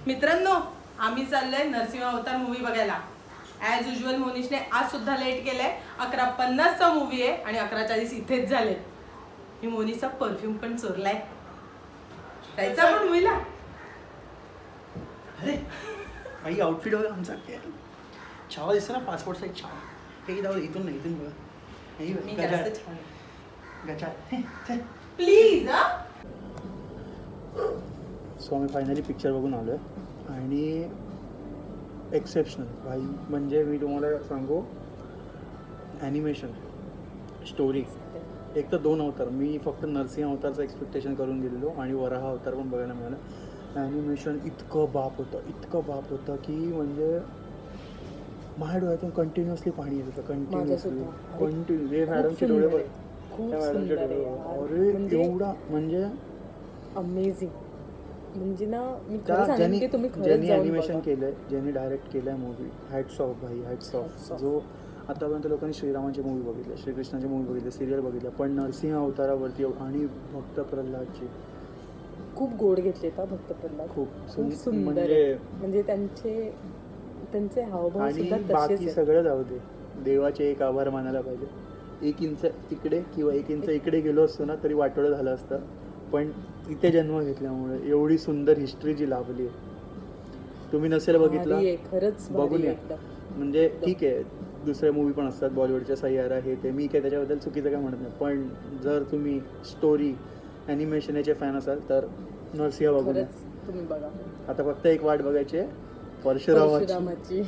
मित्रांनो, आम्ही चाललोय नरसिंह अवतार मूवी बघायला. ॲज युजल मोनिशने आज सुद्धा लेट केलंय. 11:50चा मूवी आहे आणि 11च्या आधीच इथेच झाले. मी मोनीचा परफ्यूम पण चोरलाय. जायचं आपण मूवीला. अरे काही आउटफिट वगैरे आमचा छावा दिसतो ना, पासपोर्ट साईज छावा. हे जाऊ इथून नाही, इथून बघा. मी जास्त छान. गचा प्लीज. सो आम्ही फायनली पिक्चर बघून आलो आहे आणि एक्सेप्शनल भाई. म्हणजे मी तुम्हाला सांगू, ॲनिमेशन, स्टोरी, एक तर 2 अवतार. मी फक्त नरसिंह अवतारचं एक्सपेक्टेशन करून गेलेलो आणि वराह अवतार पण बघायला मिळालं. ॲनिमेशन इतकं बाप होतं की म्हणजे माझ्या डोळ्यातून कंटिन्युअसली पाणी येत होतं. कंटिन्यू हे मॅडमचे डोळे बघ, त्या मॅडमचे डोळे अरे एवढा म्हणजे अमेझिंग. म्हणजे ना मी खरं सांगेन की तुम्ही खरंच ज्यांनी जाऊन ॲनिमेशन बघा. केलंय, ज्यांनी डायरेक्ट केलंय मूवी, हॅट्स ऑफ भाई, हॅट्स ऑफ. जो आतापर्यंत लोकांनी श्रीरामाची मूवी बघितली, श्रीकृष्णाची मूवी बघितली, सिरियल बघितलं, पण नरसिंह अवतारावरती आणि भक्त प्रल्हादची खूप गोड घेतले का भक्त प्रल्हाद. खूप सुंदर आहे. म्हणजे त्यांचे हावभाव आणि सुद्धा बाकी तसेच सगळं जाऊ दे, देवाचे एक आभार मानायला पाहिजे. 1 इंच तिकडे किंवा 1 इंच इकडे गेलो असतो ना तरी वाटोळं झालं असतं, पण इथे जन्म घेतल्यामुळे एवढी सुंदर हिस्ट्री जी लाभली आहे. तुम्ही नसेल बघितलं, खरंच बघून या. म्हणजे ठीक आहे, दुसरे मूवी पण असतात बॉलिवूडच्या, सैयारा हे ते, मी काय त्याच्याबद्दल चुकीचं काय म्हणत नाही, पण जर तुम्ही स्टोरी ॲनिमेशनचे फॅन असाल तर नरसिंह बघून या. तुम्ही बघा. आता फक्त एक वाट बघायची आहे, परशुरामाची.